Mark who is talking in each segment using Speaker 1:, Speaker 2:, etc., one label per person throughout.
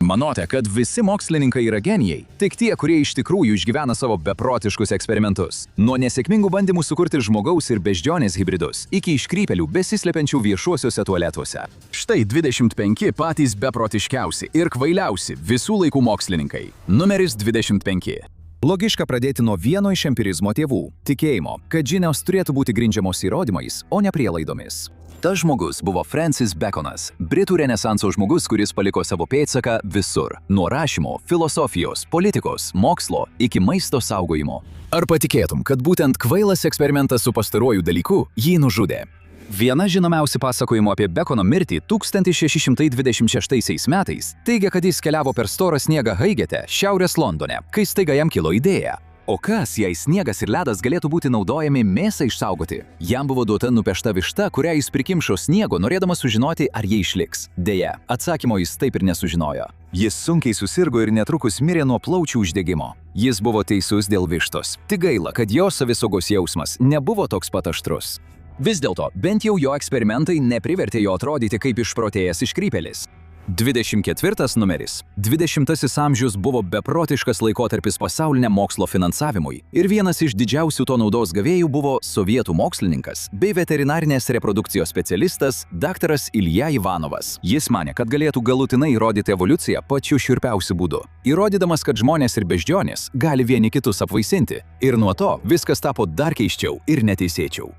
Speaker 1: Manote, kad visi mokslininkai yra genijai, tik tie, kurie iš tikrųjų išgyvena savo beprotiškus eksperimentus. Nuo nesėkmingų bandymų sukurti žmogaus ir beždžionės hibridus, iki iškrypelių besislepiančių viešuosiuose tualetuose. Štai 25 patys beprotiškiausi ir kvailiausi visų laikų mokslininkai. Numeris 25. Logiška pradėti nuo vieno iš empirizmo tėvų – tikėjimo, kad žinios turėtų būti grindžiamos įrodymais, o ne prielaidomis. Tas žmogus buvo Francis Baconas, britų renesanso žmogus, kuris paliko savo pėdsaką visur – nuo rašymo, filosofijos, politikos, mokslo iki maisto saugojimo. Ar patikėtum, kad būtent kvailas eksperimentas su pastaruoju dalyku jį nužudė? Viena žinomiausių pasakojimų apie Bacono mirtį 1626 metais teigia, kad jis keliavo per storą sniegą Haigete, šiaurės Londone, kai staiga jam kilo idėja. O kas, jei sniegas ir ledas galėtų būti naudojami mėsai išsaugoti? Jam buvo duota nupiešta višta, kurią jis prikimšo sniego, norėdamas sužinoti, ar jie išliks. Deja, atsakymo jis taip ir nesužinojo. Jis sunkiai susirgo ir netrukus mirė nuo plaučių uždegimo. Jis buvo teisus dėl vištos. Tik gaila, kad jo savisaugos jausmas nebuvo toks pat aštrus. Vis dėlto, bent jau jo eksperimentai neprivertė jo atrodyti kaip išprotėjęs iškrypėlis. 24 numeris. 20-asis amžius buvo beprotiškas laikotarpis pasauliniam mokslo finansavimui ir vienas iš didžiausių to naudos gavėjų buvo sovietų mokslininkas bei veterinarinės reprodukcijos specialistas daktaras Ilja Ivanovas. Jis manė, kad galėtų galutinai įrodyti evoliuciją pačiu šiurpiausiu būdu, įrodydamas, kad žmonės ir beždžionės gali vieni kitus apvaisinti. Ir nuo to viskas tapo dar keisčiau ir neteisėčiau.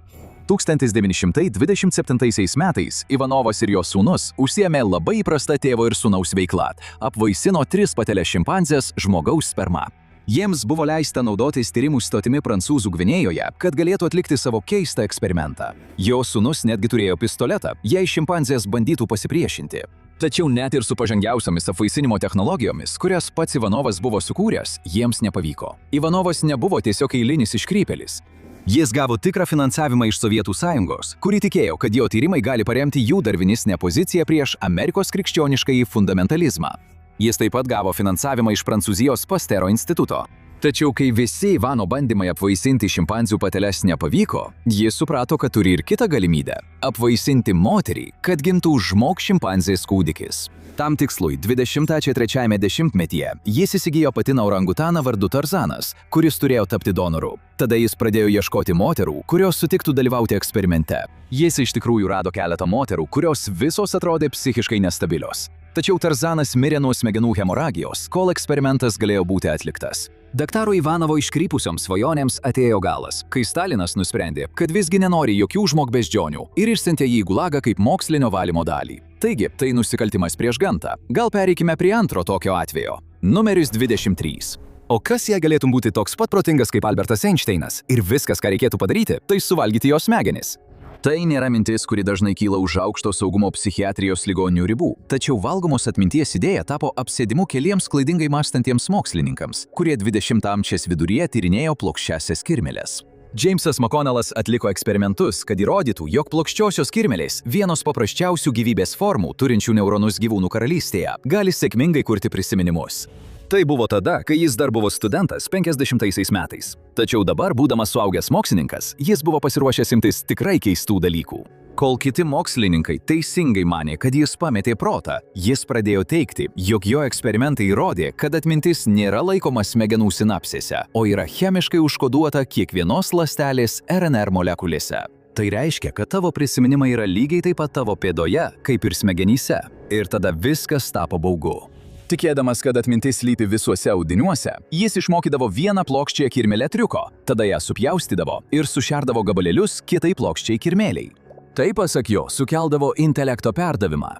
Speaker 1: 1927 metais Ivanovas ir jo sūnus užsiėmė labai įprasta tėvo ir sūnaus veikla – apvaisino 3 pateles šimpanzės žmogaus sperma. Jiems buvo leista naudotis tyrimų stotimi Prancūzų Gvinėjoje, kad galėtų atlikti savo keistą eksperimentą. Jo sūnus netgi turėjo pistoletą, jei šimpanzės bandytų pasipriešinti. Tačiau net ir su pažangiausiamis apvaisinimo technologijomis, kurias pats Ivanovas buvo sukūręs, jiems nepavyko. Ivanovas nebuvo tiesiog eilinis iškrypėlis. Jis gavo tikrą finansavimą iš Sovietų Sąjungos, kuri tikėjo, kad jo tyrimai gali paremti jų darvinistinę poziciją prieš Amerikos krikščioniškąjį fundamentalizmą. Jis taip pat gavo finansavimą iš Prancūzijos Pastero instituto. Tačiau kai visi Ivano bandymai apvaisinti šimpanzių pateles nepavyko, jis suprato, kad turi ir kitą galimybę – apvaisinti moterį, kad gimtų žmog-šimpanzės kūdikis. Tam tikslui 23-ame dešimtmetyje jis įsigijo patiną orangutaną vardu Tarzanas, kuris turėjo tapti donoru. Tada jis pradėjo ieškoti moterų, kurios sutiktų dalyvauti eksperimente. Jis iš tikrųjų rado keletą moterų, kurios visos atrodė psichiškai nestabilios. Tačiau Tarzanas mirė nuo smegenų hemoragijos, kol eksperimentas galėjo būti atliktas. Daktaro Ivanovo iškrypusioms svajonėms atėjo galas, kai Stalinas nusprendė, kad visgi nenori jokių žmogbeždžionių ir išsiuntė jį į gulagą kaip mokslinio valymo dalį. Taigi, tai nusikaltimas prieš gamtą. Gal pereikime prie antro tokio atvejo. Numeris 23. O kas jei galėtum būti toks pat protingas kaip Albertas Einšteinas ir viskas, ką reikėtų padaryti, tai suvalgyti jo smegenis? Tai nėra mintis, kuri dažnai kyla už aukšto saugumo psichiatrijos ligoninių ribų, tačiau valgomos atminties idėja tapo apsėdimu keliems klaidingai mąstantiems mokslininkams, kurie 20-ojo amžiaus viduryje tyrinėjo plokščiąsias kirmėles. Jamesas McConnellas atliko eksperimentus, kad įrodytų, jog plokščiosios kirmėlės, vienos paprasčiausių gyvybės formų turinčių neuronus gyvūnų karalystėje, gali sėkmingai kurti prisiminimus. Tai buvo tada, kai jis dar buvo studentas 50-aisiais metais. Tačiau dabar, būdamas suaugęs mokslininkas, jis buvo pasiruošęs imtis tikrai keistų dalykų. Kol kiti mokslininkai teisingai manė, kad jis pametė protą, jis pradėjo teigti, jog jo eksperimentai įrodė, kad atmintis nėra laikoma smegenų sinapsėse, o yra chemiškai užkoduota kiekvienos ląstelės RNR molekulėse. Tai reiškia, kad tavo prisiminimai yra lygiai taip pat tavo pėdoje, kaip ir smegenyse. Ir tada viskas tapo baugu. Tikėdamas, kad atmintis slypi visuose audiniuose, jis išmokydavo vieną plokščią kirmėlę triuko, tada ją supjaustydavo ir sušerdavo gabalėlius kitai plokščiai kirmėliai. Tai, pasak jo, sukeldavo intelekto perdavimą.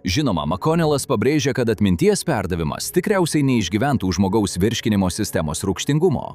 Speaker 1: Žinoma, McConnellas pabrėžia, kad atminties perdavimas tikriausiai neišgyventų žmogaus virškinimo sistemos rūgštingumo.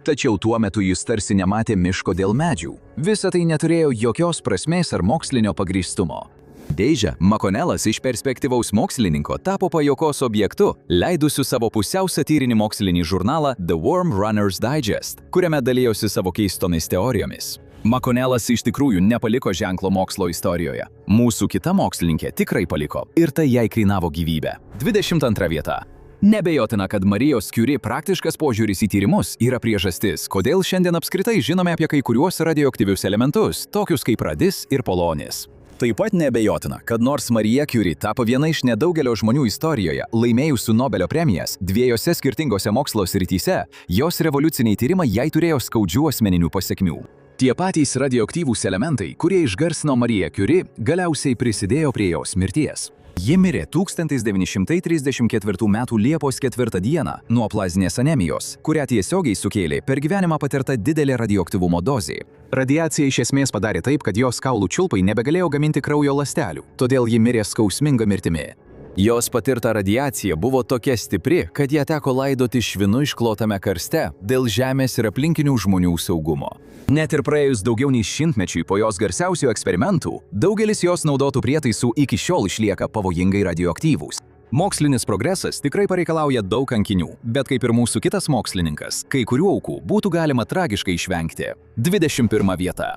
Speaker 1: Tačiau tuo metu jis tarsi nematė miško dėl medžių. Visa tai neturėjo jokios prasmės ar mokslinio pagrįstumo. Deja, McConnellas iš perspektyvaus mokslininko tapo pajuokos objektu, leidusiu savo pusiau satyrinį mokslinį žurnalą The Worm Runner's Digest, kuriame dalijosi savo keistomis teorijomis. McConnellas iš tikrųjų nepaliko ženklo mokslo istorijoje. Mūsų kita mokslininkė tikrai paliko, ir tai jai kainavo gyvybę. 22 vieta. Nebejotina, kad Marijos Curie praktiškas požiūris į tyrimus yra priežastis, kodėl šiandien apskritai žinome apie kai kuriuos radioaktyvius elementus, tokius kaip radis ir polonis. Taip pat neabejotina, kad nors Marie Curie tapo viena iš nedaugelio žmonių istorijoje laimėjusių Nobelio premijas dviejose skirtingose mokslo srityse, jos revoliuciniai tyrimai jai turėjo skaudžių asmeninių pasekmių. Tie patys radioaktyvūs elementai, kurie išgarsino Marie Curie, galiausiai prisidėjo prie jos mirties. Ji mirė 1934 m. Liepos 4 d. nuo plazinės anemijos, kurią tiesiogiai sukėlė per gyvenimą patirta didelė radioaktyvumo dozė. Radiacija iš esmės padarė taip, kad jos kaulų čiulpai nebegalėjo gaminti kraujo ląstelių, todėl ji mirė skausminga mirtimi. Jos patirta radiacija buvo tokia stipri, kad ją teko laidoti švinu išklotame karste dėl žemės ir aplinkinių žmonių saugumo. Net ir praėjus daugiau nei šimtmečiui po jos garsiausių eksperimentų, daugelis jos naudotų prietaisų iki šiol išlieka pavojingai radioaktyvūs. Mokslinis progresas tikrai pareikalauja daug kankinių, bet kaip ir mūsų kitas mokslininkas, kai kurių aukų būtų galima tragiškai išvengti. 21 vieta.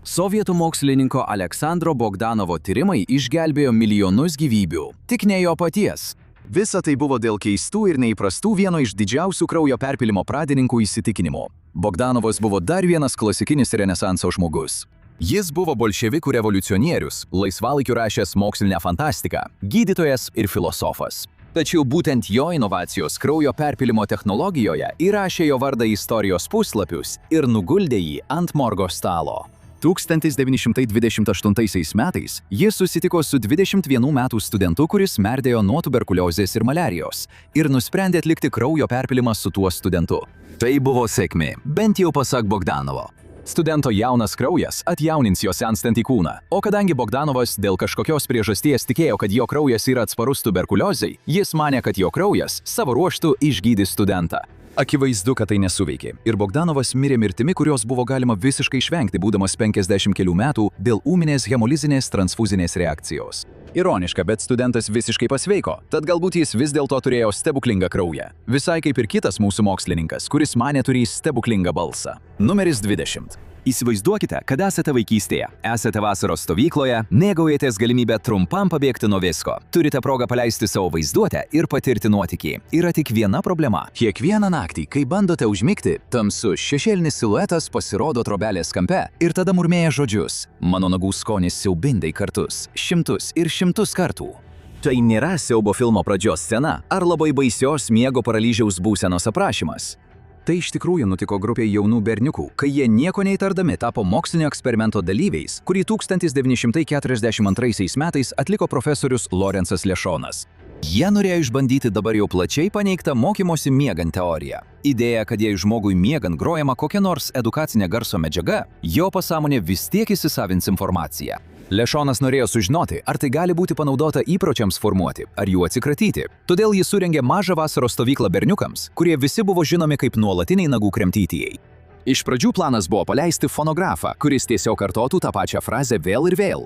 Speaker 1: Sovietų mokslininko Aleksandro Bogdanovo tyrimai išgelbėjo milijonus gyvybių, tik ne jo paties. Visa tai buvo dėl keistų ir neįprastų vieno iš didžiausių kraujo perpylimo pradininkų įsitikinimų. Bogdanovas buvo dar vienas klasikinis renesanso žmogus. Jis buvo bolševikų revoliucionierius, laisvalaikiu rašęs mokslinę fantastiką, gydytojas ir filosofas. Tačiau būtent jo inovacijos kraujo perpylimo technologijoje įrašė jo vardą į istorijos puslapius ir nuguldė jį ant morgo stalo. 1928 metais jis susitiko su 21 metų studentu, kuris merdėjo nuo tuberkuliozės ir maliarijos, ir nusprendė atlikti kraujo perpylimą su tuo studentu. Tai buvo sėkmė, bent jau pasak Bogdanovo. Studento jaunas kraujas atjaunins jo senstantį kūną, o kadangi Bogdanovas dėl kažkokios priežasties tikėjo, kad jo kraujas yra atsparus tuberkuliozei, jis manė, kad jo kraujas savo ruožtu išgydys studentą. Akivaizdu, kad tai nesuveikė, ir Bogdanovas mirė mirtimi, kurios buvo galima visiškai išvengti, būdamas 50 kelių metų dėl ūminės hemolizinės transfuzinės reakcijos. Ironiška, bet studentas visiškai pasveiko, tad galbūt jis vis dėlto turėjo stebuklingą kraują. Visai kaip ir kitas mūsų mokslininkas, kuris manė turės stebuklingą balsą. Numeris 20. Įsivaizduokite, kad esate vaikystėje, esate vasaros stovykloje, mėgaujatės galimybę trumpam pabėgti nuo visko. Turite progą paleisti savo vaizduotę ir patirti nuotykį. Yra tik viena problema. Kiekvieną naktį, kai bandote užmigti, tamsus šešėlinis siluetas pasirodo trobelės kampe ir tada murmėja žodžius. Mano nagų skonis siaubingai kartus, šimtus ir šimtus kartų. Tai nėra siaubo filmo pradžios scena ar labai baisios miego paralyžiaus būsenos aprašymas. Tai iš tikrųjų nutiko grupiai jaunų berniukų, kai jie nieko neįtardami tapo mokslinio eksperimento dalyviais, kurį 1942 metais atliko profesorius Lorenzas Lešonas. Jie norėjo išbandyti dabar jau plačiai paneigtą mokymosi miegant teoriją. Idėja, kad jei žmogui miegant grojama kokia nors edukacinė garso medžiaga, jo pasąmonė vis tiek įsisavins informaciją. Lešonas norėjo sužinoti, ar tai gali būti panaudota įpročiams formuoti, ar jų atsikratyti. Todėl jis surengė mažą vasaros stovyklą berniukams, kurie visi buvo žinomi kaip nuolatiniai nagų kremtytijai. Iš pradžių planas buvo paleisti fonografą, kuris tiesiog kartotų tą pačią frazę vėl ir vėl.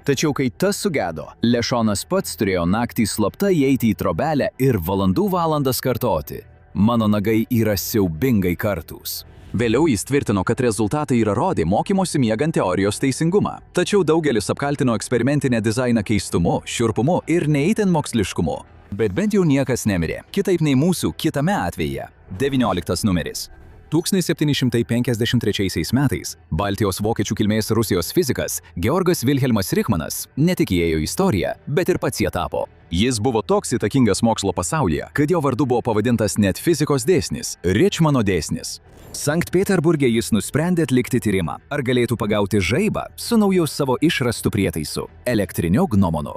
Speaker 1: Tačiau kai tas sugedo, Lešonas pats turėjo naktį slapta įeiti į trobelę ir valandų valandas kartoti. Mano nagai yra siaubingai kartūs. Vėliau jis tvirtino, kad rezultatai yra rodė mokymosi miegant teorijos teisingumą. Tačiau daugelis apkaltino eksperimentinę dizainą keistumu, šiurpumu ir neįtin moksliškumu. Bet bent jau niekas nemirė, kitaip nei mūsų kitame atveje. 19 numeris. 1753 metais Baltijos vokiečių kilmės Rusijos fizikas Georgas Vilhelmas Richmanas ne tik įėjo į istoriją, bet ir pats ją tapo. Jis buvo toks įtakingas mokslo pasaulyje, kad jo vardu buvo pavadintas net fizikos dėsnis – Ričmano dėsnis. Sankt Peterburge jis nusprendė atlikti tyrimą, ar galėtų pagauti žaibą su nauju savo išrastu prietaisu – elektriniu gnomonu.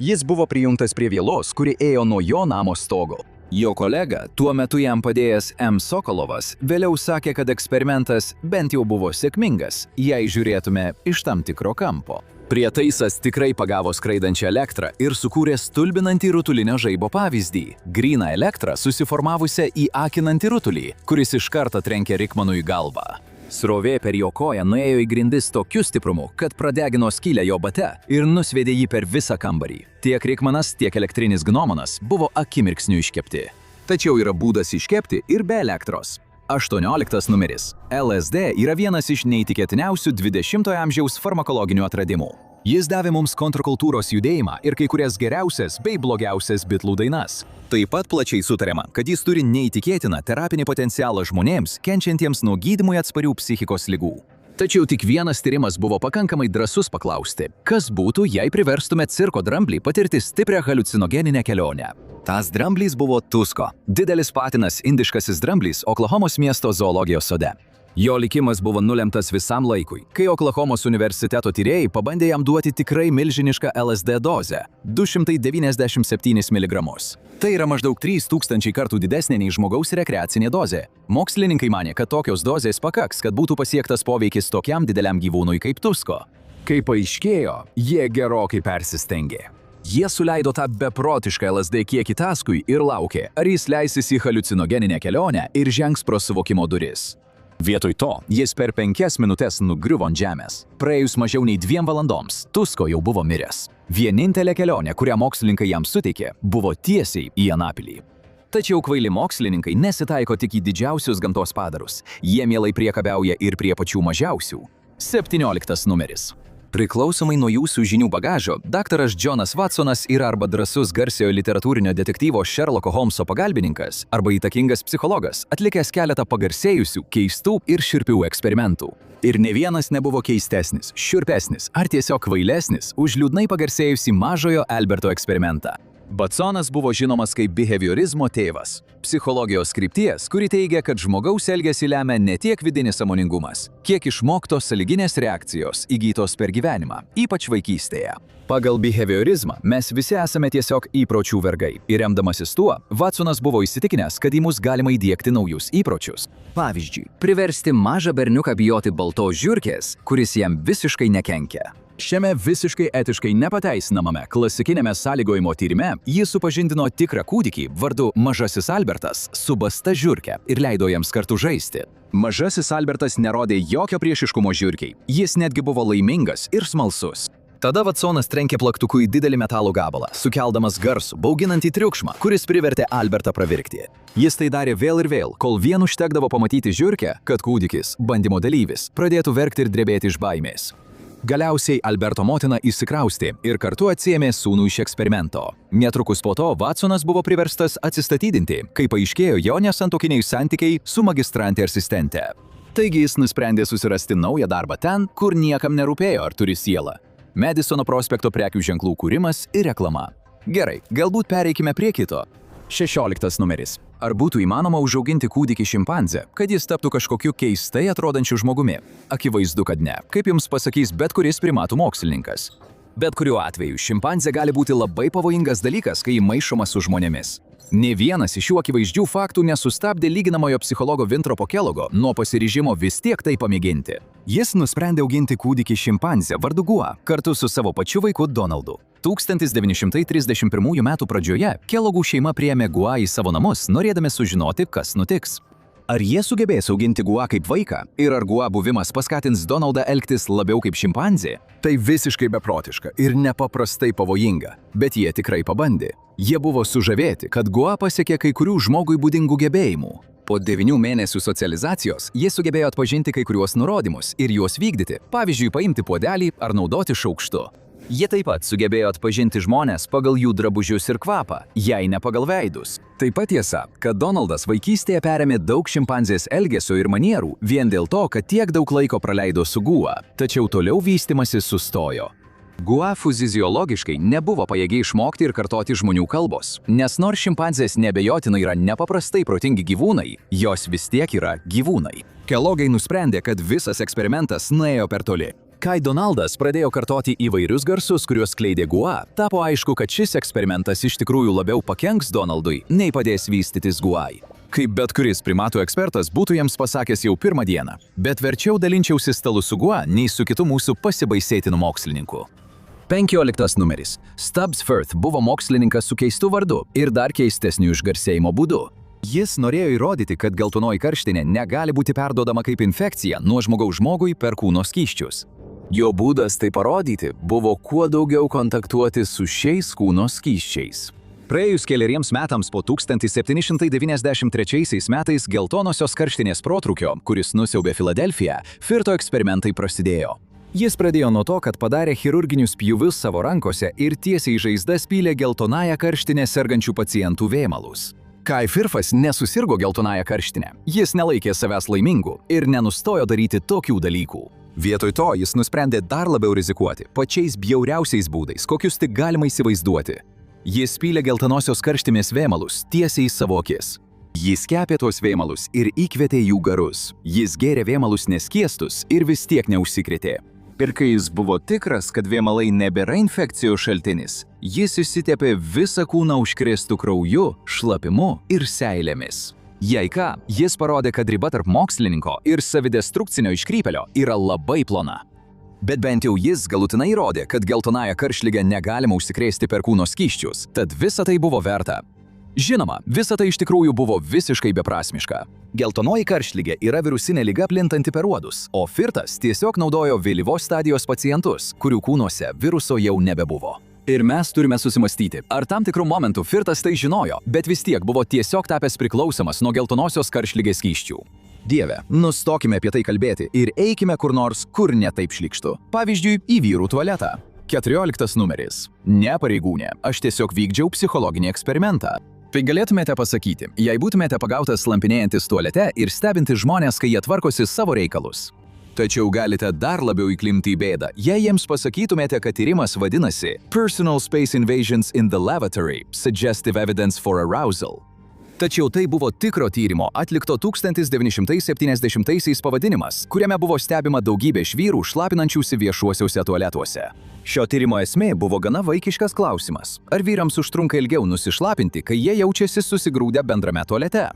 Speaker 1: Jis buvo prijungtas prie vielos, kuri ėjo nuo jo namo stogo. Jo kolega, tuo metu jam padėjęs M. Sokolovas, vėliau sakė, kad eksperimentas bent jau buvo sėkmingas, jei žiūrėtume iš tam tikro kampo. Prietaisas tikrai pagavo skraidančią elektrą ir sukūrė stulbinantį rutulinio žaibo pavyzdį – gryną elektrą susiformavusią į akinantį rutulį, kuris iš karto trenkė Richmanui į galvą. Srovė per jo koją nuėjo į grindis tokiu stiprumu, kad pradegino skylę jo bate ir nusviedė jį per visą kambarį. Tiek Richmanas, tiek elektrinis gnomonas buvo akimirksniu iškepti. Tačiau yra būdas iškepti ir be elektros. 18 numeris. LSD yra vienas iš neįtikėtiniausių 20-ojo amžiaus farmakologinių atradimų. Jis davė mums kontrkultūros judėjimą ir kai kurias geriausias bei blogiausias bitlų dainas. Taip pat plačiai sutariama, kad jis turi neįtikėtiną terapinį potencialą žmonėms, kenčiantiems nuo gydymui atsparių psichikos ligų. Tačiau tik vienas tyrimas buvo pakankamai drąsus paklausti, kas būtų, jei priverstume cirko dramblį patirti stiprią haliucinogeninę kelionę. Tas dramblys buvo Tusko, didelis patinas indiškasis dramblys Oklahomos miesto zoologijos sode. Jo likimas buvo nulemtas visam laikui, kai Oklahomos universiteto tyrėjai pabandė jam duoti tikrai milžinišką LSD dozę – 297 mg. Tai yra maždaug 3000 kartų didesnė nei žmogaus rekreacinė dozė. Mokslininkai manė, kad tokios dozės pakaks, kad būtų pasiektas poveikis tokiam dideliam gyvūnui kaip Tusko. Kai paaiškėjo, jie gerokai persistengė. Jie suleido tą beprotišką LSD kiekį Tuskui ir laukė, ar jis leisis į haliucinogeninę kelionę ir žengs pro suvokimo duris. Vietoj to, jis per 5 minutes nugriuvo ant žemės. Praėjus mažiau nei 2 valandoms, Tusko jau buvo miręs. Vienintelė kelionė, kurią mokslininkai jam suteikė, buvo tiesiai į Anapilį. Tačiau kvaili mokslininkai nesitaiko tik į didžiausius gamtos padarus. Jie mielai priekabiauja ir prie pačių mažiausių. 17 numeris. Priklausomai nuo jūsų žinių bagažo, daktaras Jonas Watsonas yra arba drąsus garsiojo literatūrinio detektyvo Sherlocko Holmeso pagalbininkas, arba įtakingas psichologas, atlikęs keletą pagarsėjusių, keistų ir šiurpių eksperimentų. Ir ne vienas nebuvo keistesnis, šiurpesnis ar tiesiog kvailesnis už liūdnai pagarsėjusi mažojo Alberto eksperimentą. Watsonas buvo žinomas kaip biheviorizmo tėvas, psichologijos krypties, kuri teigia, kad žmogaus elgesį lemia ne tiek vidinis sąmoningumas, kiek išmoktos sąlyginės reakcijos įgytos per gyvenimą, ypač vaikystėje. Pagal biheviorizmą mes visi esame tiesiog įpročių vergai ir remdamasis tuo, Watsonas buvo įsitikinęs, kad į mus galima įdiegti naujus įpročius. Pavyzdžiui, priversti mažą berniuką bijoti baltos žiurkės, kuris jam visiškai nekenkia. Šiame visiškai etiškai nepateisinamame klasikinėme sąlygojimo tyrime jis supažindino tikrą kūdikį vardu Mažasis Albertas su basta žiurke ir leido jiems kartu žaisti. Mažasis Albertas nerodė jokio priešiškumo žiurkei, jis netgi buvo laimingas ir smalsus. Tada Watsonas trenkė plaktuku į didelį metalo gabalą, sukeldamas garsų, bauginantį triukšmą, kuris privertė Albertą pravirkti. Jis tai darė vėl ir vėl, kol vien užtekdavo pamatyti žiurkę, kad kūdikis, bandymo dalyvis, pradėtų verkti ir drebėti iš baimės. Galiausiai Alberto motina įsikraustė ir kartu atsiėmė sūnų iš eksperimento. Netrukus po to Watsonas buvo priverstas atsistatydinti, kai paaiškėjo jo nesantuokiniai santykiai su magistrante asistente. Taigi jis nusprendė susirasti naują darbą ten, kur niekam nerūpėjo ar turi sielą. Madisono prospekto prekių ženklų kūrimas ir reklama. Gerai, galbūt pereikime prie kito. 16 numeris. Ar būtų įmanoma užauginti kūdikį šimpanzę, kad jis taptų kažkokiu keistai atrodančiu žmogumi? Akivaizdu, kad ne, kaip jums pasakys bet kuris primatų mokslininkas. Bet kuriuo atveju šimpanzė gali būti labai pavojingas dalykas, kai maišoma su žmonėmis. Nė vienas iš šių akivaizdžių faktų nesustabdė lyginamojo psichologo Vintropo Kellogo nuo pasiryžimo vis tiek tai pamėginti. Jis nusprendė auginti kūdikį šimpanzę vardu Gua kartu su savo pačiu vaiku Donaldu. 1931 metų pradžioje Kellogų šeima priėmė Gua į savo namus, norėdami sužinoti, kas nutiks. Ar jie sugebės auginti Gua kaip vaiką ir ar Gua buvimas paskatins Donaldą elgtis labiau kaip šimpanzė? Tai visiškai beprotiška ir nepaprastai pavojinga, bet jie tikrai pabandė. Jie buvo sužavėti, kad Gua pasiekė kai kurių žmogui būdingų gebėjimų. Po 9 mėnesių socializacijos jie sugebėjo atpažinti kai kuriuos nurodymus ir juos vykdyti, pavyzdžiui, paimti puodelį ar naudoti šaukštu. Jie taip pat sugebėjo atpažinti žmonės pagal jų drabužius ir kvapą, jei ne pagal veidus. Taip pat tiesa, kad Donaldas vaikystėje perėmė daug šimpanzės elgesio ir manierų vien dėl to, kad tiek daug laiko praleido su Gua, tačiau toliau vystimasis sustojo. Gua fiziologiškai nebuvo pajėgi išmokti ir kartoti žmonių kalbos, nes nors šimpanzės neabejotinai yra nepaprastai protingi gyvūnai, jos vis tiek yra gyvūnai. Kellogai nusprendė, kad visas eksperimentas nuėjo per toli. Kai Donaldas pradėjo kartoti įvairius garsus, kuriuos skleidė Gua, tapo aišku, kad šis eksperimentas iš tikrųjų labiau pakenks Donaldui, nei padės vystytis Guai. Kaip bet kuris primatų ekspertas būtų jiems pasakęs jau pirmą dieną, bet verčiau dalinčiausi stalu su Gua, nei su kitu mūsų pasibaisėtinu mokslininku. 15 numeris. Stubbs Firth buvo mokslininkas su keistu vardu ir dar keistesniu išgarsėjimo būdu. Jis norėjo įrodyti, kad geltonoji karštinė negali būti perduodama kaip infekcija nuo žmogaus žmogui per kūno skysčius. Jo būdas tai parodyti buvo kuo daugiau kontaktuoti su šiais kūno skysčiais. Praėjus keleriems metams po 1793 metais geltonosios karštinės protrūkio, kuris nusiaubė Filadelfiją, Firtho eksperimentai prasidėjo. Jis pradėjo nuo to, kad padarė chirurginius pjūvius savo rankose ir tiesiai į žaizdas pylė geltonąją karštinę sergančių pacientų vėmalus. Kai Firthas nesusirgo geltonąją karštinę, jis nelaikė savęs laimingu ir nenustojo daryti tokių dalykų. Vietoj to jis nusprendė dar labiau rizikuoti, pačiais bjauriausiais būdais, kokius tik galima įsivaizduoti. Jis pylė geltonosios karštimės vėmalus tiesiai į savo akis. Jis kepė tuos vėmalus ir įkvėtė jų garus. Jis gėrė vėmalus neskiestus ir vis tiek neužsikrėtė. Ir kai jis buvo tikras, kad vėmalai nebėra infekcijos šaltinis, jis išsitepė visą kūną užkrėstų krauju, šlapimu ir seilėmis. Jei ką, jis parodė, kad riba tarp mokslininko ir savidestrukcinio iškrypėlio yra labai plona. Bet bent jau jis galutinai įrodė, kad geltonąją karštligę negalima užsikrėsti per kūno skysčius, tad visa tai buvo verta. Žinoma, visa tai iš tikrųjų buvo visiškai beprasmiška. Geltonoji karštligė yra virusinė liga plintanti per uodus, o Firtas tiesiog naudojo vėlyvos stadijos pacientus, kurių kūnuose viruso jau nebebuvo. Ir mes turime susimastyti, ar tam tikrų momentų Firtas tai žinojo, bet vis tiek buvo tiesiog tapęs priklausomas nuo geltonosios karštligės skysčių. Dieve, nustokime apie tai kalbėti ir eikime kur nors, kur ne taip šlykštu. Pavyzdžiui, į vyrų tualetą. 14 numeris. Ne pareigūnė, aš tiesiog vykdžiau psichologinį eksperimentą. Tai galėtumėte pasakyti, jei būtumėte pagautas slampinėjantis tualete ir stebinti žmonės, kai jie tvarkosi savo reikalus. Tačiau galite dar labiau įklimti į bėdą, jei jiems pasakytumėte, kad tyrimas vadinasi Personal Space Invasions in the Lavatory – Suggestive Evidence for Arousal. Tačiau tai buvo tikro tyrimo atlikto 1970-aisiais pavadinimas, kuriame buvo stebima daugybė vyrų šlapinančiųsi viešuosiuose tualetuose. Šio tyrimo esmė buvo gana vaikiškas klausimas. Ar vyrams užtrunka ilgiau nusišlapinti, kai jie jaučiasi susigrūdę bendrame tualete?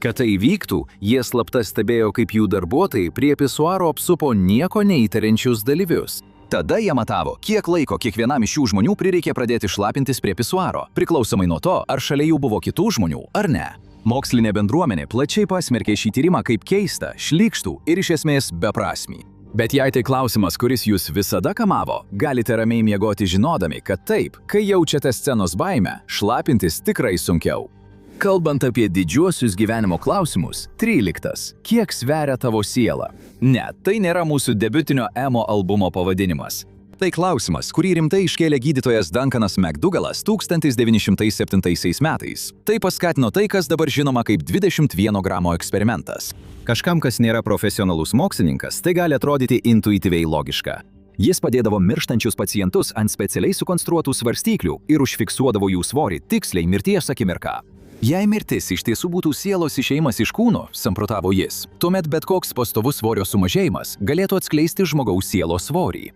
Speaker 1: Kad tai vyktų, jie slapta stebėjo, kaip jų darbuotojai prie pisuaro apsupo nieko neįtariančius dalyvius. Tada jie matavo, kiek laiko kiekvienam iš šių žmonių prireikė pradėti šlapintis prie pisuaro, priklausomai nuo to, ar šalia jų buvo kitų žmonių, ar ne. Mokslinė bendruomenė plačiai pasmerkė šį tyrimą kaip keistą, šlykštų ir iš esmės beprasmį. Bet jei tai klausimas, kuris jūs visada kamavo, galite ramiai miegoti žinodami, kad taip, kai jaučiate scenos baimę, šlapintis tikrai sunkiau. Kalbant apie didžiuosius gyvenimo klausimus, 13. Kiek sveria tavo siela? Ne, tai nėra mūsų debiutinio emo albumo pavadinimas. Tai klausimas, kurį rimtai iškėlė gydytojas Duncanas McDougall'as 1907 metais. Tai paskatino tai, kas dabar žinoma kaip 21 gramo eksperimentas. Kažkam, kas nėra profesionalus mokslininkas, tai gali atrodyti intuityviai logiška. Jis padėdavo mirštančius pacientus ant specialiai sukonstruotų svarstyklių ir užfiksuodavo jų svorį tiksliai mirties akimirką. Jei mirtis iš tiesų būtų sielos išėjimas iš kūno, samprotavo jis, tuomet bet koks pastovus svorio sumažėjimas galėtų atskleisti žmogaus sielos svorį.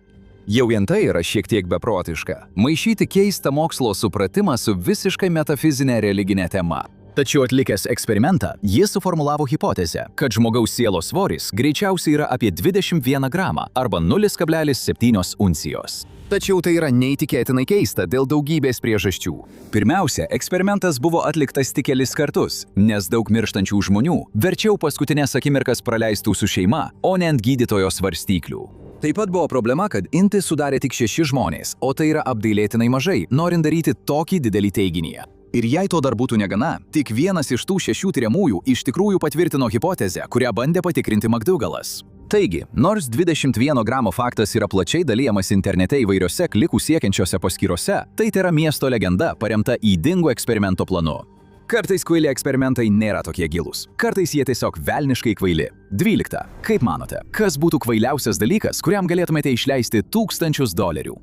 Speaker 1: Jau vien tai yra šiek tiek beprotiška – maišyti keistą mokslo supratimą su visiškai metafizinė religinė tema. Tačiau atlikęs eksperimentą, jis suformulavo hipotezę, kad žmogaus sielos svoris greičiausiai yra apie 21 gramą arba 0,7 uncijos. Tačiau tai yra neįtikėtinai keista dėl daugybės priežasčių. Pirmiausia, eksperimentas buvo atliktas tik kelis kartus, nes daug mirštančių žmonių verčiau paskutinės akimirkas praleistų su šeima, o ne ant gydytojo svarstyklių. Taip pat buvo problema, kad imtį sudarė tik 6 žmonės, o tai yra apgailėtinai mažai, norint daryti tokį didelį teiginį. Ir jei to dar būtų negana, tik vienas iš tų 6 tyriamųjų iš tikrųjų patvirtino hipotezę, kurią bandė patikrinti McDougall'as. Taigi, nors 21 gramo faktas yra plačiai dalijamas internete įvairiose klikų siekiančiose paskyrose, tai yra miesto legenda paremta ydingu eksperimento planu. Kartais kvaili eksperimentai nėra tokie gilūs, kartais jie tiesiog velniškai kvaili. 12. Kaip manote, kas būtų kvailiausias dalykas, kuriam galėtumėte išleisti $1000?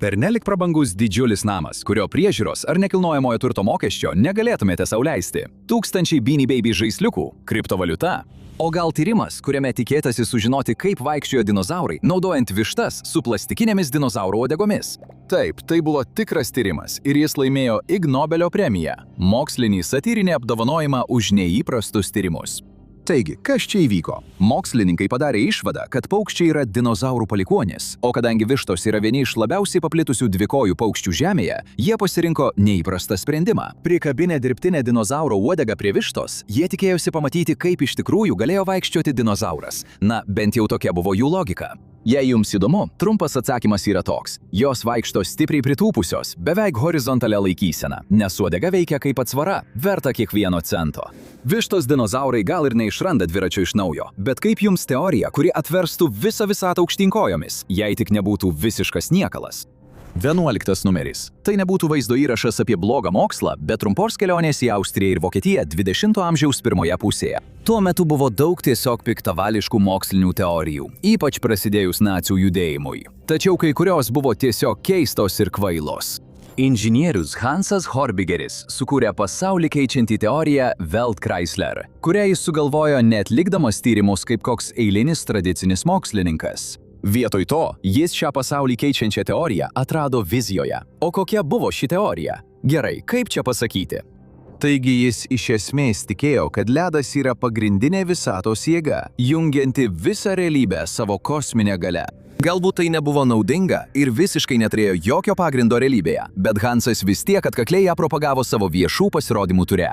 Speaker 1: Pernelik prabangus didžiulis namas, kurio priežiūros ar nekilnojamojo turto mokesčio negalėtumėte sau leisti. 1000 Beanie Baby žaisliukų, kriptovaliuta. O gal tyrimas, kuriame tikėtasi sužinoti, kaip vaikščiojo dinozaurai, naudojant vištas su plastikinėmis dinozaurų uodegomis? Taip, tai buvo tikras tyrimas ir jis laimėjo Ig Nobelio premiją – mokslinį satyrinį apdovanojimą už neįprastus tyrimus. Taigi, kas čia įvyko? Mokslininkai padarė išvadą, kad paukščiai yra dinozaurų palikuonys, o kadangi vištos yra vieni iš labiausiai paplitusių dvikojų paukščių Žemėje, jie pasirinko neįprastą sprendimą. Prikabinę dirbtinę dinozauro uodegą prie vištos, jie tikėjosi pamatyti, kaip iš tikrųjų galėjo vaikščioti dinozauras. Na, bent jau tokia buvo jų logika. Jei jums įdomu, trumpas atsakymas yra toks. Jos vaikšto stipriai pritūpusios, beveik horizontalia laikysena, nes uodega veikia kaip atsvara, verta kiekvieno cento. Vištos dinozaurai gal ir neišranda dviračio iš naujo, bet kaip jums teorija, kuri atverstų visą visatą aukštyn kojomis, jei tik nebūtų visiškas niekalas? 11 numeris. Tai nebūtų vaizdo įrašas apie blogą mokslą, bet trumpos kelionės į Austriją ir Vokietiją 20 amžiaus pirmoje pusėje. Tuo metu buvo daug tiesiog piktavališkų mokslinių teorijų, ypač prasidėjus nacių judėjimui. Tačiau kai kurios buvo tiesiog keistos ir kvailos. Inžinierius Hansas Horbigeris sukūrė pasaulį keičiantį teoriją Weltkreisler, kurią jis sugalvojo net likdamas tyrimus kaip koks eilinis tradicinis mokslininkas. Vietoj to, jis šią pasaulį keičiančią teoriją atrado vizijoje. O kokia buvo ši teorija? Gerai, kaip čia pasakyti? Taigi jis iš esmės tikėjo, kad ledas yra pagrindinė visatos jėga, jungianti visą realybę savo kosminę galią. Galbūt tai nebuvo naudinga ir visiškai neturėjo jokio pagrindo realybėje, bet Hansas vis tiek atkakliai ją propagavo savo viešų pasirodymų ture.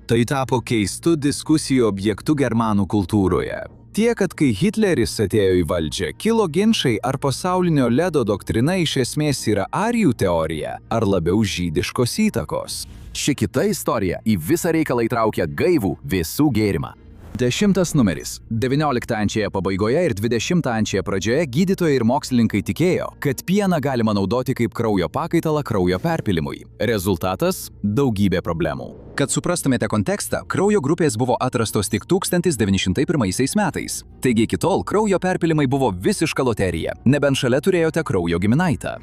Speaker 1: Tai tapo keistu diskusijų objektu germanų kultūroje. Tiek, kad kai Hitleris atėjo į valdžią, kilo ginčai, ar pasaulinio ledo doktrina iš esmės yra arijų teorija, ar labiau žydiškos įtakos. Ši kita istorija į visą reikalą įtraukia gaivų visų gėrimą. 10 numeris. 19-oje pabaigoje ir 20-oje pradžioje gydytojai ir mokslininkai tikėjo, kad pieną galima naudoti kaip kraujo pakaitalą kraujo perpilimui. Rezultatas – daugybė problemų. Kad suprastumėte kontekstą, kraujo grupės buvo atrastos tik 1901 metais. Taigi iki tol kraujo perpilimai buvo visiška loterija, nebent šalia turėjote kraujo giminaitą.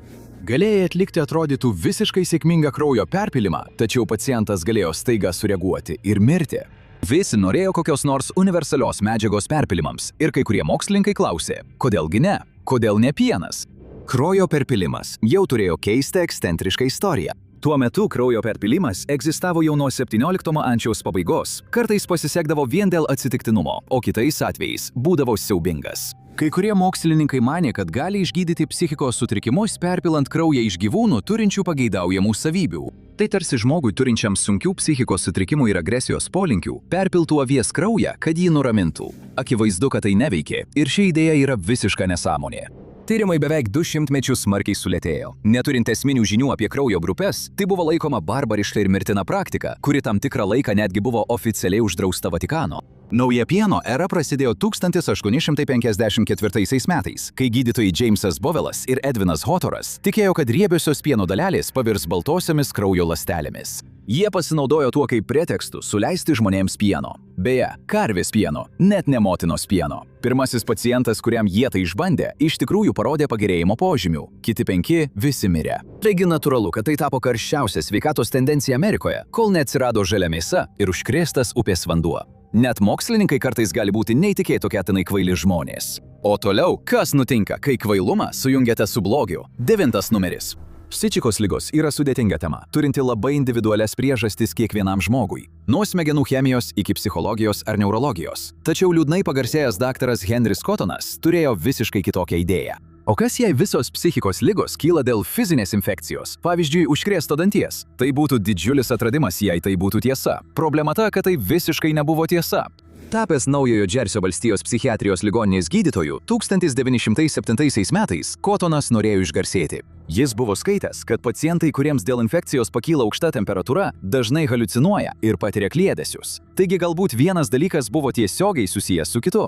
Speaker 1: Galėjai atlikti atrodytų visiškai sėkmingą kraujo perpilimą, tačiau pacientas galėjo staiga sureaguoti ir mirti. Visi norėjo kokios nors universalios medžiagos perpilimams ir kai kurie mokslininkai klausė, kodėlgi ne, kodėl ne pienas? Kraujo perpilimas jau turėjo keistą ekscentrišką istoriją. Tuo metu kraujo perpilimas egzistavo jau nuo 17 amžiaus pabaigos, kartais pasisekdavo vien dėl atsitiktinumo, o kitais atvejais būdavo siaubingas. Kai kurie mokslininkai manė, kad gali išgydyti psichikos sutrikimus perpilant kraują iš gyvūnų turinčių pageidaujamų savybių. Tai tarsi žmogui turinčiam sunkių psichikos sutrikimų ir agresijos polinkių perpiltų avies kraują, kad jį nuramintų. Akivaizdu, kad tai neveikė ir ši idėja yra visiška nesąmonė. Tyrimai beveik 200 mečius smarkiai sulėtėjo. Neturint esminių žinių apie kraujo grupės, tai buvo laikoma barbariška ir mirtina praktika, kuri tam tikrą laiką netgi buvo oficialiai uždrausta Vatikano. Nauja pieno era prasidėjo 1854 metais, kai gydytojai Jamesas Bovelas ir Edvinas Hotoras tikėjo, kad riebiosios pieno dalelės pavirs baltosiomis kraujo ląstelėmis. Jie pasinaudojo tuo kaip pretekstu suleisti žmonėms pieno. Beje, karvės pieno, net ne motinos pieno. Pirmasis pacientas, kuriam jie tai išbandė, iš tikrųjų parodė pagerėjimo požymių. Kiti 5 visi mirė. Taigi natūralu, kad tai tapo karščiausia sveikatos tendencija Amerikoje, kol neatsirado žalia mėsa ir užkrėstas upės vanduo. Net mokslininkai kartais gali būti neįtikėtinai kvaili žmonės. O toliau, kas nutinka, kai kvailumą sujungiate su blogiu? 9 numeris. Psichikos ligos yra sudėtinga tema, turinti labai individualias priežastis kiekvienam žmogui. Nuo smegenų chemijos iki psichologijos ar neurologijos. Tačiau liūdnai pagarsėjęs daktaras Henris Kotonas turėjo visiškai kitokią idėją. O kas jei visos psichikos ligos kyla dėl fizinės infekcijos, pavyzdžiui, užkrėsto danties? Tai būtų didžiulis atradimas, jei tai būtų tiesa. Problema ta, kad tai visiškai nebuvo tiesa. Tapęs Naujojo Džersio valstijos psichiatrijos ligoninės gydytoju 1907 metais, Kotonas norėjo išgarsėti. Jis buvo skaitęs, kad pacientai, kuriems dėl infekcijos pakyla aukšta temperatūra, dažnai haliucinuoja ir patiria kliedesius. Taigi galbūt vienas dalykas buvo tiesiogiai susijęs su kitu.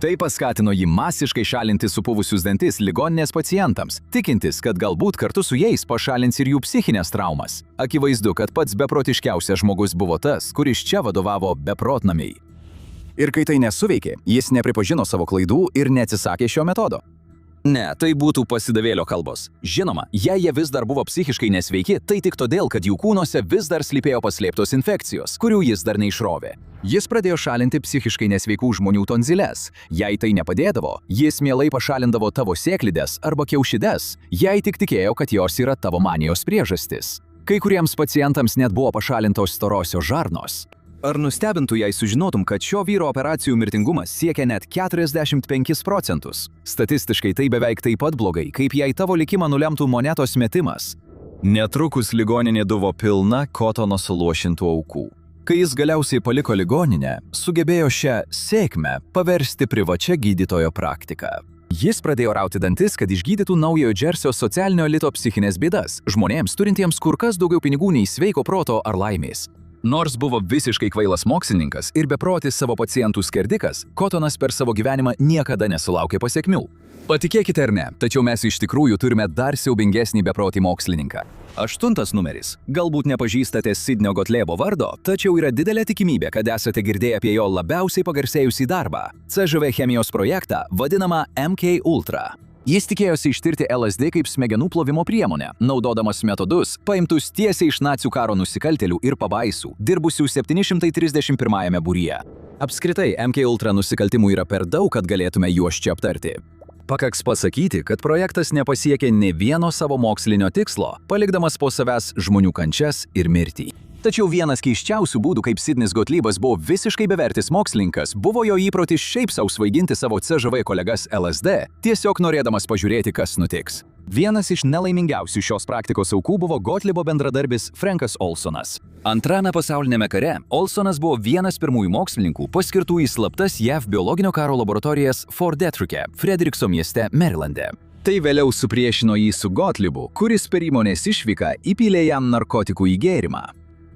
Speaker 1: Tai paskatino jį masiškai šalinti supuvusius dantis ligoninės pacientams, tikintis, kad galbūt kartu su jais pašalins ir jų psichinės traumas. Akivaizdu, kad pats beprotiškiausias žmogus buvo tas, kuris čia vadovavo beprotnamiai. Ir kai tai nesuveikė, jis nepripažino savo klaidų ir neatsisakė šio metodo. Ne, tai būtų pasidavėlio kalbos. Žinoma, jei jie vis dar buvo psichiškai nesveiki, tai tik todėl, kad jų kūnuose vis dar slypėjo paslėptos infekcijos, kurių jis dar neišrovė. Jis pradėjo šalinti psichiškai nesveikų žmonių tonziles. Jei tai nepadėdavo, jis mielai pašalindavo tavo sėklides arba kiaušides, jei tik tikėjo, kad jos yra tavo manijos priežastis. Kai kuriems pacientams net buvo pašalintos storosios žarnos. Ar nustebintų, jei sužinotum, kad šio vyro operacijų mirtingumas siekia net 45%? Statistiškai tai beveik taip pat blogai, kaip jei tavo likimą nulemtų monetos metimas. Netrukus ligoninė buvo pilna Kotono suluošintų aukų. Kai jis galiausiai paliko ligoninę, sugebėjo šią sėkmę paversti privačia gydytojo praktika. Jis pradėjo rauti dantis, kad išgydytų Naujojo Džersio socialinio elito psichinės bėdas, žmonėms turintiems kur kas daugiau pinigų nei sveiko proto ar laimės. Nors buvo visiškai kvailas mokslininkas ir beprotis savo pacientų skerdikas, Kotonas per savo gyvenimą niekada nesulaukė pasekmių. Patikėkite ar ne, tačiau mes iš tikrųjų turime dar siaubingesnį beprotį mokslininką. 8 numeris. Galbūt nepažįstate Sidnio Gotlebo vardo, tačiau yra didelė tikimybė, kad esate girdėję apie jo labiausiai pagarsėjusį darbą – CŽV chemijos projektą, vadinamą MK Ultra. Jis tikėjosi ištirti LSD kaip smegenų plovimo priemonę, naudodamas metodus, paimtus tiesiai iš nacių karo nusikaltėlių ir pabaisų, dirbusių 731 būryje. Apskritai, MK Ultra nusikaltimų yra per daug, kad galėtume juos čia aptarti. Pakaks pasakyti, kad projektas nepasiekė nė vieno savo mokslinio tikslo, palikdamas po savęs žmonių kančias ir mirtį. Tačiau vienas keisčiausių būdų, kaip Sidnis Gotlibas buvo visiškai bevertis mokslininkas, buvo jo įprotis šiaip sau svaiginti savo CŽV kolegas LSD, tiesiog norėdamas pažiūrėti, kas nutiks. Vienas iš nelaimingiausių šios praktikos aukų buvo Gotlibo bendradarbis Frankas Olsonas. Antrame pasaulinėme kare Olsonas buvo vienas pirmųjų mokslininkų paskirtų į slaptas JAV biologinio karo laboratorijas Fort Detriche, Frederikso mieste, Merilande. Tai vėliau supriešino jį su Gotlibu, kuris per įmonės išvyką įpylė jam narkotikų į gėrimą.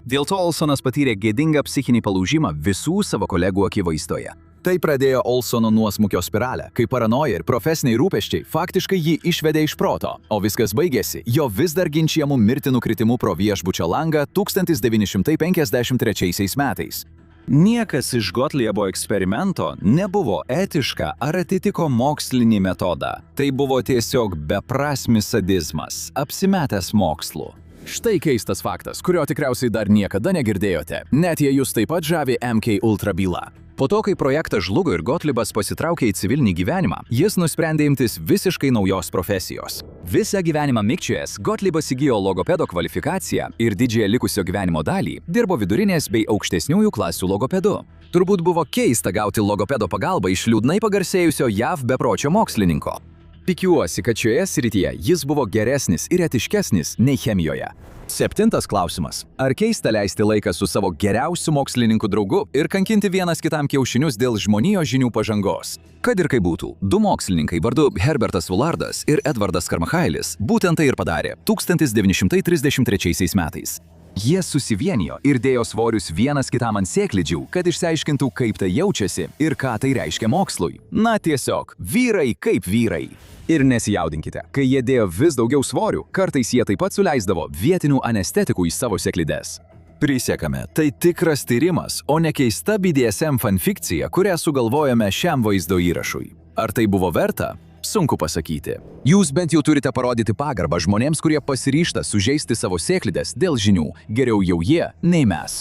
Speaker 1: Dėl to Olsonas patyrė gėdingą psichinį palūžimą visų savo kolegų akivaizdoje. Tai pradėjo Olsono nuosmukio spiralę, kai paranoja ir profesiniai rūpesčiai faktiškai jį išvedė iš proto, o viskas baigėsi jo vis dar ginčiamų mirtinų kritimu pro viešbučio langą 1953 metais. Niekas iš Gotlibo eksperimento nebuvo etiška ar atitiko mokslinį metodą. Tai buvo tiesiog beprasmis sadizmas, apsimetęs mokslu. Štai keistas faktas, kurio tikriausiai dar niekada negirdėjote, net jei jūs taip pat žavi MK Ultra byla. Po to, kai projektas žlugo ir Gotlibas pasitraukė į civilinį gyvenimą, jis nusprendė imtis visiškai naujos profesijos. Visą gyvenimą mikčiojęs, Gotlibas įgijo logopedo kvalifikaciją ir didžiąją likusio gyvenimo dalį dirbo vidurinės bei aukštesniųjų klasių logopedu. Turbūt buvo keista gauti logopedo pagalbą iš liūdnai pagarsėjusio JAV bepročio mokslininko. Tikiuosi, kad šioje srityje jis buvo geresnis ir etiškesnis nei chemijoje. 7 klausimas. Ar keista leisti laiką su savo geriausiu mokslininku draugu ir kankinti vienas kitam kiaušinius dėl žmonijos žinių pažangos? Kad ir kaip būtų, 2 mokslininkai vardu Herbertas Vullardas ir Edvardas Karmachailis būtent tai ir padarė 1933 metais. Jie susivienijo ir dėjo svorius vienas kitam ant sėklidžių, kad išsiaiškintų, kaip tai jaučiasi ir ką tai reiškia mokslui. Na tiesiog, vyrai kaip vyrai. Ir nesijaudinkite, kai jie dėjo vis daugiau svorių, kartais jie taip pat suleisdavo vietinių anestetikų į savo sėklides. Prisiekame, tai tikras tyrimas, o ne keista BDSM fanfikcija, kurią sugalvojame šiam vaizdo įrašui. Ar tai buvo verta? Sunku pasakyti. Jūs bent jau turite parodyti pagarbą žmonėms, kurie pasiryžta sužeisti savo sėklides dėl žinių. Geriau jau jie, nei mes.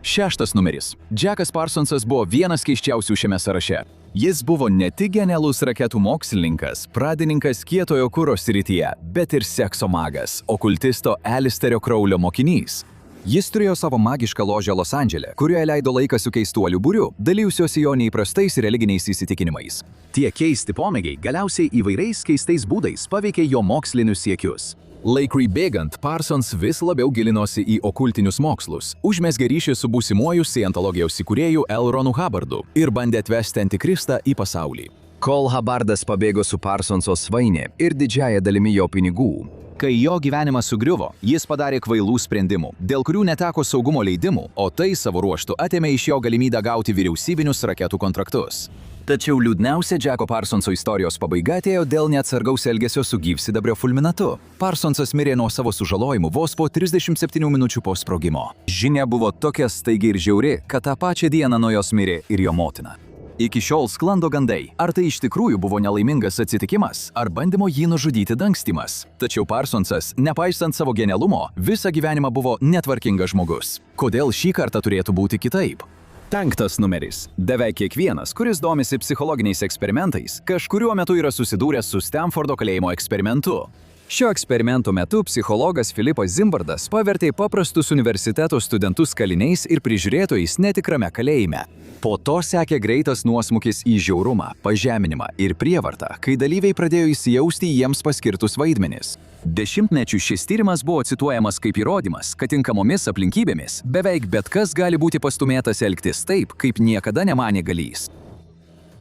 Speaker 1: 6 numeris. Jackas Parsonsas buvo vienas keisčiausių šiame sąraše. Jis buvo ne tik genialus raketų mokslininkas, pradininkas kietojo kuro srityje, bet ir sekso magas, okultisto Alisterio Kraulio mokinys. Jis turėjo savo magišką ložę Los Andžele, kurioje leido laiką su keistuolių būriu, dalijusiosi jo neįprastais religiniais įsitikinimais. Tie keisti pomėgiai galiausiai įvairiais keistais būdais paveikė jo mokslinius siekius. Laikui bėgant, Parsons vis labiau gilinosi į okultinius mokslus, užmezgė ryšį su būsimuoju Scientologijos įkūrėju L. Ronu Hubbardu ir bandė atvesti Antikristą į pasaulį. Kol Hubbardas pabėgo su Parsonso svainė ir didžiąja dalimi jo pinigų. Kai jo gyvenimas sugriuvo, jis padarė kvailų sprendimų, dėl kurių neteko saugumo leidimų, o tai savo ruožtu atėmė iš jo galimybę gauti vyriausybinius raketų kontraktus. Tačiau liūdniausia Jacko Parsonso istorijos pabaiga atėjo dėl neatsargaus elgesio su gyvsidabrio fulminatu. Parsonsas mirė nuo savo sužalojimų vos po 37 minučių po sprogimo. Žinia buvo tokia staigi ir žiauri, kad tą pačią dieną nuo jos mirė ir jo motina. Iki šiol sklando gandai, ar tai iš tikrųjų buvo nelaimingas atsitikimas, ar bandymo jį nužudyti dangstymas. Tačiau Parsonsas, nepaisant savo genialumo, visą gyvenimą buvo netvarkingas žmogus. Kodėl šį kartą turėtų būti kitaip? 5 numeris. Beveik kiekvienas, kuris domisi psichologiniais eksperimentais, kažkuriuo metu yra susidūręs su Stanfordo kalėjimo eksperimentu. Šio eksperimento metu psichologas Filipas Zimbardas pavertė paprastus universiteto studentus kaliniais ir prižiūrėtojais netikrame kalėjime. Po to sekė greitas nuosmukis į žiaurumą, pažeminimą ir prievartą, kai dalyviai pradėjo įsijausti į jiems paskirtus vaidmenis. Dešimtmečių šis tyrimas buvo cituojamas kaip įrodymas, kad tinkamomis aplinkybėmis beveik bet kas gali būti pastumėtas elgtis taip, kaip niekada nemanė galys.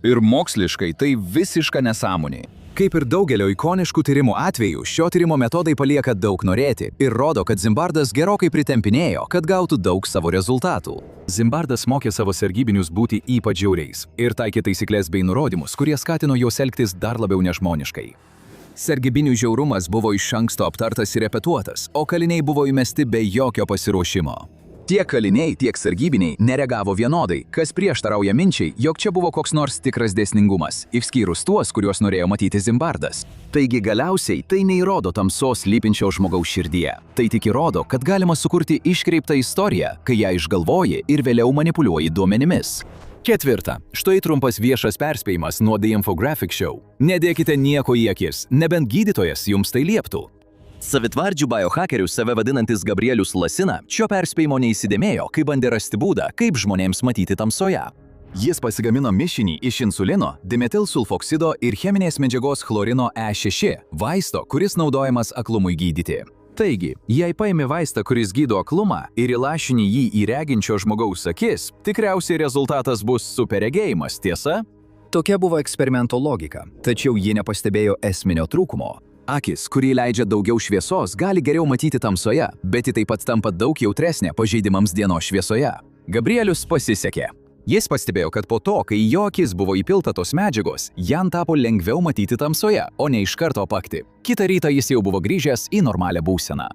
Speaker 1: Ir moksliškai tai visiška nesąmonė. Kaip ir daugelio ikoniškų tyrimų atvejų, šio tyrimo metodai palieka daug norėti ir rodo, kad Zimbardas gerokai pritempinėjo, kad gautų daug savo rezultatų. Zimbardas mokė savo sargybinius būti ypač žiauriais ir taikė taisyklės bei nurodymus, kurie skatino juos elgtis dar labiau nežmoniškai. Sargybinių žiaurumas buvo iš anksto aptartas ir repetuotas, o kaliniai buvo įmesti be jokio pasiruošimo. Tiek kaliniai, tiek sargybiniai nereagavo vienodai, kas prieštarauja minčiai, jog čia buvo koks nors tikras dėsningumas, išskyrus tuos, kuriuos norėjo matyti Zimbardas. Taigi galiausiai tai neįrodo tamsos slypinčio žmogaus širdyje. Tai tik įrodo, kad galima sukurti iškreiptą istoriją, kai ją išgalvoji ir vėliau manipuliuoji duomenimis. Ketvirta. Štai trumpas viešas perspėjimas nuo The Infographic Show. Nedėkite nieko į akis, nebent gydytojas jums tai lieptų. Savitvardžių biohakerių save vadinantis Gabrielius Lasina šio perspėjimo neįsidėmėjo, kai bandė rasti būdą, kaip žmonėms matyti tamsoje. Jis pasigamino mišinį iš insulino, dimetilsulfoksido ir cheminės medžiagos chlorino E6, vaisto, kuris naudojamas aklumui gydyti. Taigi, jei paimi vaistą, kuris gydo aklumą ir įlašini jį į reginčio žmogaus akis, tikriausiai rezultatas bus superregėjimas, tiesa? Tokia buvo eksperimento logika, tačiau ji nepastebėjo esminio trūkumo. Akis, kurį leidžia daugiau šviesos, gali geriau matyti tamsoje, bet ji taip pat tampa daug jautresnė pažeidimams dienos šviesoje. Gabrielius pasisekė. Jis pastebėjo, kad po to, kai jo akis buvo įpilta tos medžiagos, jam tapo lengviau matyti tamsoje, o ne iš karto apakti. Kitą rytą jis jau buvo grįžęs į normalią būseną.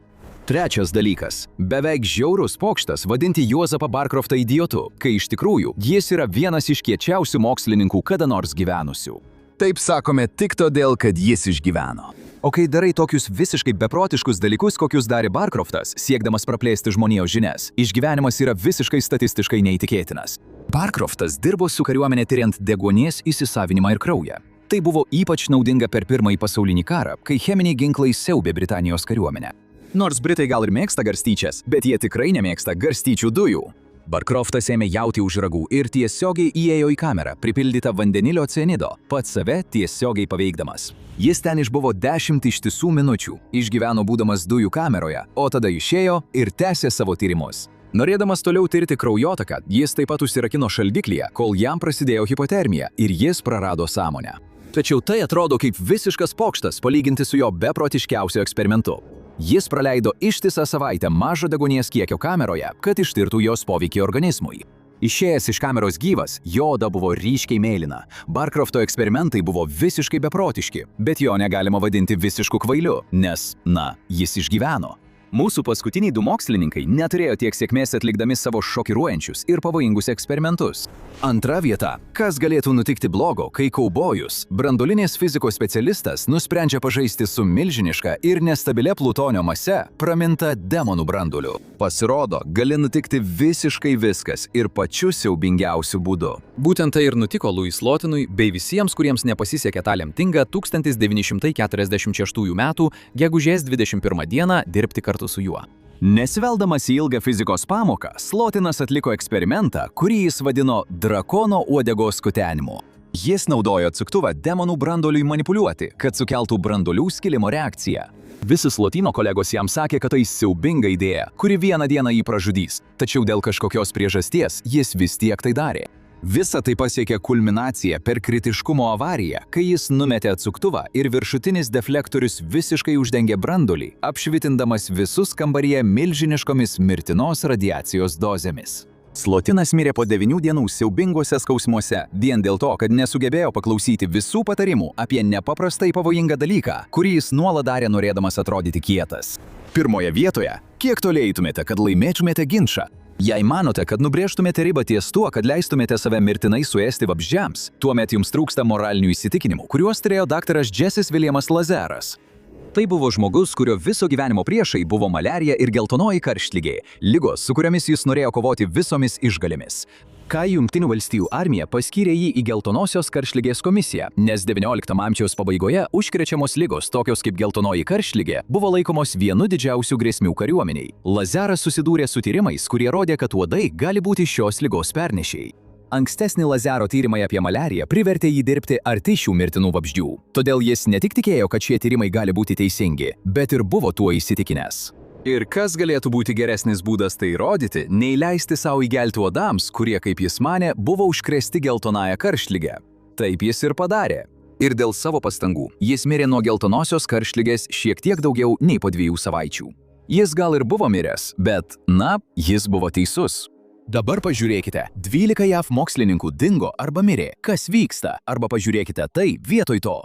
Speaker 1: Trečias dalykas. Beveik žiaurus pokštas vadinti Juozapą Barcroftą idiotu, kai iš tikrųjų jis yra vienas iš kiečiausių mokslininkų kada nors gyvenusių. Taip sakome tik todėl, kad jis išgyveno. O kai darai tokius visiškai beprotiškus dalykus, kokius darė Barcroftas, siekdamas praplėsti žmonijos žinias, išgyvenimas yra visiškai statistiškai neįtikėtinas. Barcroftas dirbo su kariuomenė tyriant deguonies įsisavinimą ir kraują. Tai buvo ypač naudinga per Pirmąjį pasaulinį karą, kai cheminiai ginklai siaubė Britanijos kariuomenę. Nors Britai gal ir mėgsta garstyčias, bet jie tikrai nemėgsta garstyčių dujų. Barcroftas ėmė jauti už ragų ir tiesiogiai įėjo į kamerą, pripildytą vandenilio cianido, pats save tiesiogiai paveikdamas. Jis ten išbuvo 10 ištisų minučių, išgyveno būdamas dujų kameroje, o tada išėjo ir tęsė savo tyrimus. Norėdamas toliau tirti kraujotaką, jis taip pat užsirakino šaldiklyje, kol jam prasidėjo hipotermija ir jis prarado sąmonę. Tačiau tai atrodo kaip visiškas pokštas palyginti su jo beprotiškiausiu eksperimentu. Jis praleido ištisą savaitę mažo deguonies kiekio kameroje, kad ištirtų jos poveikį organizmui. Išėjęs iš kameros gyvas, jo oda buvo ryškiai mėlyna. Barcrofto eksperimentai buvo visiškai beprotiški, bet jo negalima vadinti visišku kvailiu, nes, jis išgyveno. Mūsų paskutiniai 2 mokslininkai neturėjo tiek sėkmės atlikdami savo šokiruojančius ir pavojingus eksperimentus. Antra vieta. Kas galėtų nutikti blogo, kai kaubojus, branduolinės fizikos specialistas, nusprendžia pažaisti su milžiniška ir nestabilia plutonio mase, praminta demonų branduoliu. Pasirodo, gali nutikti visiškai viskas ir pačiu siaubingiausiu būdu. Būtent tai ir nutiko Louis Slotinui bei visiems, kuriems nepasisekė tą lemtingą 1946 metų gegužės 21 dieną dirbti kartu su juo. Nesiveldamas į ilgą fizikos pamoką, Slotinas atliko eksperimentą, kurį jis vadino drakono uodegos kutenimu. Jis naudojo atsuktuvą demonų branduoliui manipuliuoti, kad sukeltų branduolių skilimo reakciją. Visi Slotino kolegos jam sakė, kad tai siaubinga idėja, kuri vieną dieną jį pražudys, tačiau dėl kažkokios priežasties jis vis tiek tai darė. Visa tai pasiekė kulminaciją per kritiškumo avariją, kai jis numetė atsuktuvą ir viršutinis deflektorius visiškai uždengė branduolį, apšvitindamas visus kambaryje milžiniškomis mirtinos radiacijos dozėmis. Slotinas mirė po 9 dienų siaubinguose skausmuose, vien dėl to, kad nesugebėjo paklausyti visų patarimų apie nepaprastai pavojingą dalyką, kurį jis nuolat darė norėdamas atrodyti kietas. Pirmoje vietoje, kiek toli eitumėte, kad laimėtumėte ginčą? Jei manote, kad nubrėžtumėte ribą ties tuo, kad leistumėte save mirtinai suėsti vabzdžiams, tuomet jums trūksta moralinių įsitikinimų, kuriuos turėjo daktaras Jessis Williamas Lazaras. Tai buvo žmogus, kurio viso gyvenimo priešai buvo maliarija ir geltonoji karštligė, ligos, su kuriomis jis norėjo kovoti visomis išgalėmis. Kai Jungtinių valstijų armija paskyrė jį į geltonosios karštligės komisiją, nes XIX amžiaus pabaigoje užkrečiamos ligos, tokios kaip geltonoji karštligė, buvo laikomos vienu didžiausių grėsmių kariuomeniai. Lazaras susidūrė su tyrimais, kurie rodė, kad uodai gali būti šios ligos pernešėjai. Ankstesni Lazaro tyrimai apie maliariją privertė jį dirbti arti šių mirtinų vabzdžių. Todėl jis ne tik tikėjo, kad šie tyrimai gali būti teisingi, bet ir buvo tuo įsitikinęs. Ir kas galėtų būti geresnis būdas tai įrodyti, nei leisti savo įgelti uodams, kurie, kaip jis manė, buvo užkrėsti geltonąją karštligę. Taip jis ir padarė. Ir dėl savo pastangų jis mirė nuo geltonosios karštligės šiek tiek daugiau nei po 2 savaičių. Jis gal ir buvo miręs, bet, jis buvo teisus. Dabar pažiūrėkite, 12 JAV mokslininkų dingo arba mirė. Kas vyksta? Arba pažiūrėkite tai vietoj to.